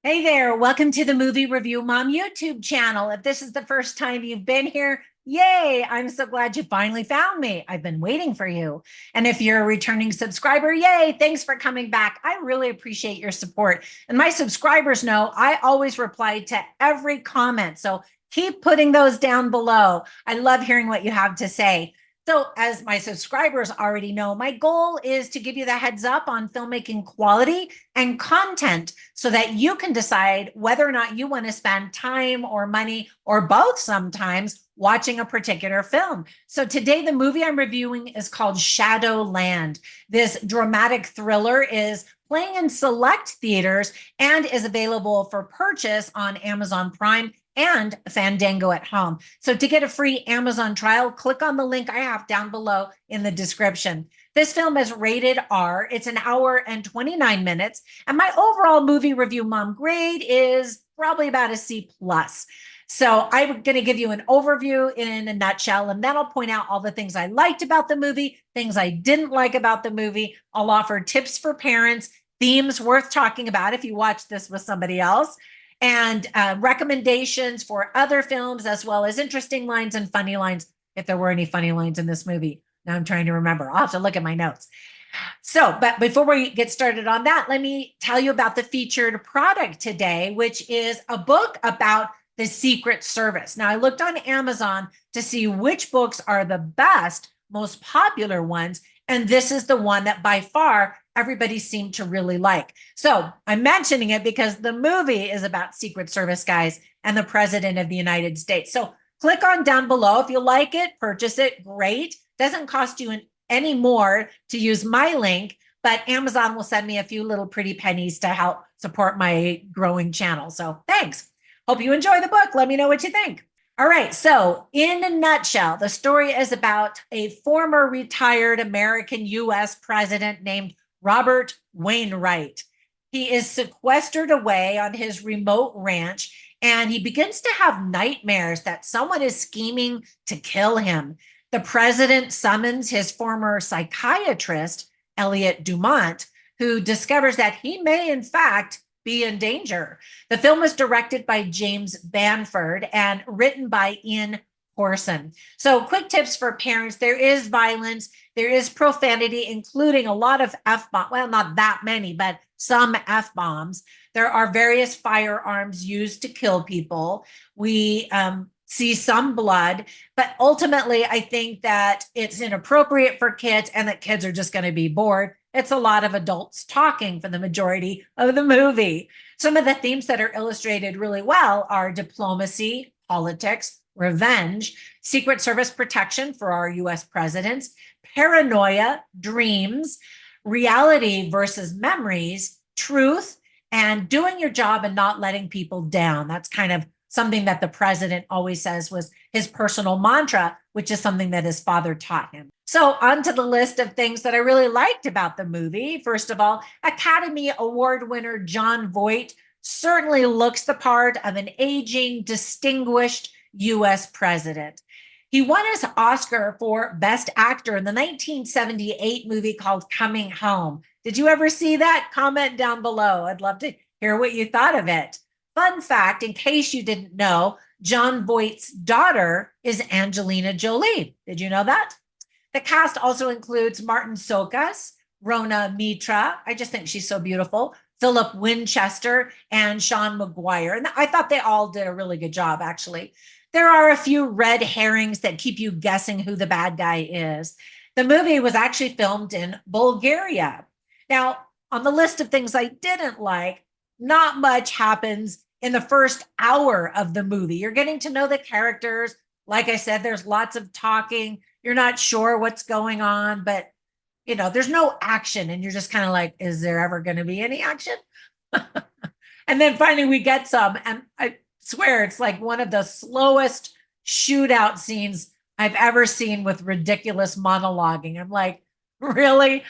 Hey there, welcome to the Movie Review Mom YouTube channel. If this is the first time you've been here, yay, I'm so glad you finally found me. I've been waiting for you. And if you're a returning subscriber, yay, thanks for coming back. I really appreciate your support. And my subscribers know I always reply to every comment. So keep putting those down below. I love hearing what you have to say. So, as my subscribers already know, my goal is to give you the heads up on filmmaking quality and content so that you can decide whether or not you want to spend time or money or both sometimes watching a particular film. So, today, the movie I'm reviewing is called Shadowland. This dramatic thriller is playing in select theaters and is available for purchase on Amazon Prime and Fandango at home. So to get a free Amazon trial, click on the link I have down below in the description. This film is rated R. It's an hour and 29 minutes. And my overall movie review mom grade is probably about a C+. So I'm going to give you an overview in a nutshell, and then I'll point out all the things I liked about the movie, things I didn't like about the movie. I'll offer tips for parents, themes worth talking about if you watch this with somebody else, and recommendations for other films, as well as interesting lines and funny lines, if there were any funny lines in this movie. Now I'm trying to remember. I'll have to look at my notes. So, but before we get started on that, let me tell you about the featured product today, which is a book about the Secret Service. Now, I looked on Amazon to see which books are the best, most popular ones, and this is the one that by far everybody seemed to really like. So I'm mentioning it because the movie is about Secret Service guys and the President of the United States. So click on down below. If you like it, purchase it, great. Doesn't cost you any more to use my link, but Amazon will send me a few little pretty pennies to help support my growing channel. So thanks. Hope you enjoy the book. Let me know what you think. All right, so in a nutshell, the story is about a former retired American US president named Robert Wainwright. He is sequestered away on his remote ranch, and he begins to have nightmares that someone is scheming to kill him. The president summons his former psychiatrist, Elliot Dumont, who discovers that he may, in fact, be in danger. The film was directed by James Banford and written by Ian Corson. So quick tips for parents. There is violence. There is profanity, including a lot of F-bombs. Well, not that many, but some F-bombs. There are various firearms used to kill people. We see some blood, but ultimately I think that it's inappropriate for kids and that kids are just going to be bored. It's a lot of adults talking for the majority of the movie. Some of the themes that are illustrated really well are diplomacy, politics, revenge, Secret Service protection for our US presidents, paranoia, dreams, reality versus memories, truth, and doing your job and not letting people down. That's kind of something that the president always says was his personal mantra, which is something that his father taught him. So on to the list of things that I really liked about the movie. First of all, Academy Award winner Jon Voight certainly looks the part of an aging, distinguished US president. He won his Oscar for Best Actor in the 1978 movie called Coming Home. Did you ever see that? Comment down below. I'd love to hear what you thought of it. Fun fact, in case you didn't know, Jon Voight's daughter is Angelina Jolie. Did you know that? The cast also includes Martin Sokas, Rona Mitra. I just think she's so beautiful. Philip Winchester and Sean McGuire. And I thought they all did a really good job, actually. There are a few red herrings that keep you guessing who the bad guy is. The movie was actually filmed in Bulgaria. Now, on the list of things I didn't like, not much happens in the first hour of the movie. You're getting to know the characters. Like I said, there's lots of talking. You're not sure what's going on, but there's no action. And you're just kind of like, is there ever going to be any action? And then finally we get some. And I swear it's like one of the slowest shootout scenes I've ever seen with ridiculous monologuing. I'm like, really?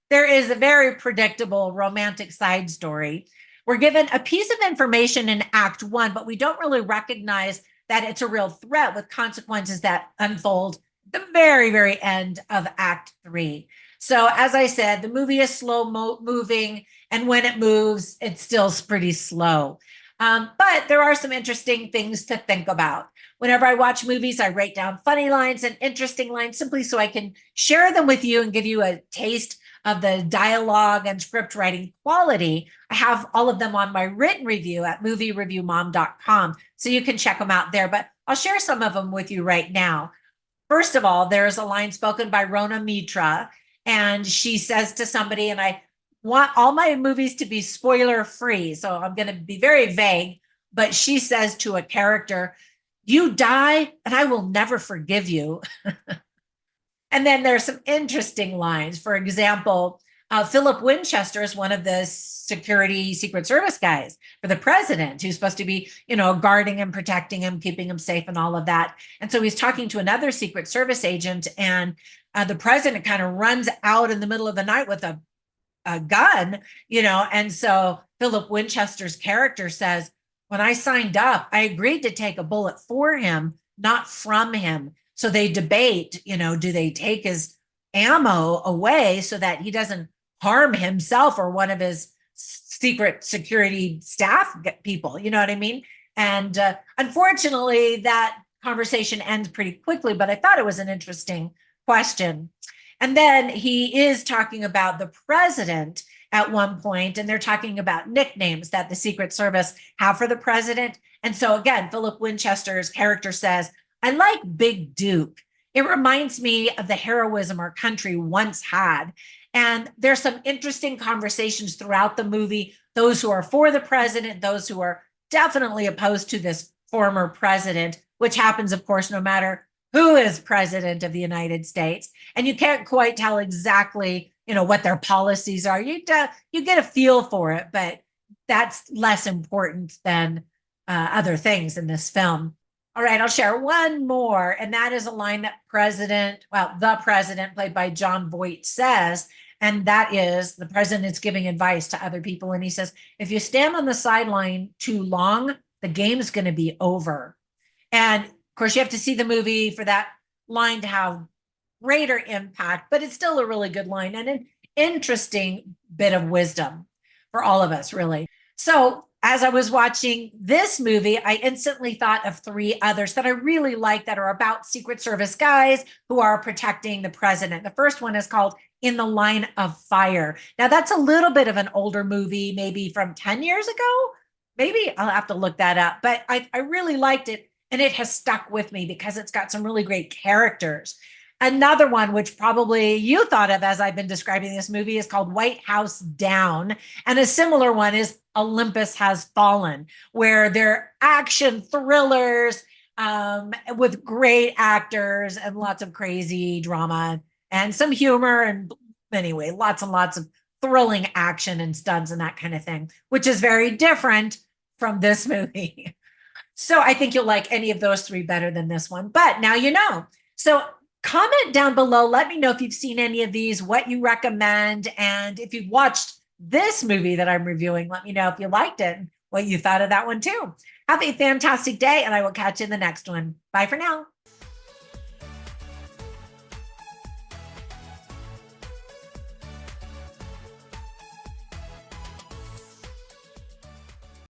There is a very predictable romantic side story. We're given a piece of information in Act 1, but we don't really recognize that it's a real threat with consequences that unfold at the very, very end of Act 3. So as I said, the movie is slow moving, and when it moves, it's still pretty slow. But there are some interesting things to think about. Whenever I watch movies, I write down funny lines and interesting lines simply so I can share them with you and give you a taste of the dialogue and script writing quality. I have all of them on my written review at moviereviewmom.com, so you can check them out there. But I'll share some of them with you right now. First of all, there's a line spoken by Rona Mitra, and she says to somebody, and I want all my movies to be spoiler free, so I'm going to be very vague, but she says to a character, "You die, and I will never forgive you." And then there's some interesting lines. For example, Philip Winchester is one of the security Secret Service guys for the president, who's supposed to be, guarding him, protecting him, keeping him safe, and all of that. And so he's talking to another Secret Service agent, and the president kind of runs out in the middle of the night with a gun, and so Philip Winchester's character says, "When I signed up, I agreed to take a bullet for him, not from him." So they debate, do they take his ammo away so that he doesn't harm himself or one of his secret security staff people? You know what I mean? And unfortunately, that conversation ends pretty quickly, but I thought it was an interesting question. And then he is talking about the president at one point, and they're talking about nicknames that the Secret Service have for the president. And so again, Philip Winchester's character says, "I like Big Duke. It reminds me of the heroism our country once had." And there's some interesting conversations throughout the movie, those who are for the president, those who are definitely opposed to this former president, which happens, of course, no matter who is president of the United States. And you can't quite tell exactly, what their policies are. You get a feel for it, but that's less important than other things in this film. All right, I'll share one more, and that is a line that the president, played by Jon Voight, says, and that is the president's giving advice to other people, and he says, "If you stand on the sideline too long, the game's going to be over." And of course, you have to see the movie for that line to have greater impact, but it's still a really good line and an interesting bit of wisdom for all of us, really. So as I was watching this movie, I instantly thought of three others that I really like that are about Secret Service guys who are protecting the president. The first one is called In the Line of Fire. Now, that's a little bit of an older movie, maybe from 10 years ago. Maybe I'll have to look that up, but I really liked it, and it has stuck with me because it's got some really great characters. Another one, which probably you thought of as I've been describing this movie, is called White House Down. And a similar one is Olympus Has Fallen, where they're action thrillers with great actors and lots of crazy drama and some humor. And anyway, lots and lots of thrilling action and stunts and that kind of thing, which is very different from this movie. So I think you'll like any of those three better than this one. But now you know. So comment down below. Let me know if you've seen any of these, what you recommend. And if you've watched this movie that I'm reviewing, let me know if you liked it and what you thought of that one too. Have a fantastic day, and I will catch you in the next one. Bye for now.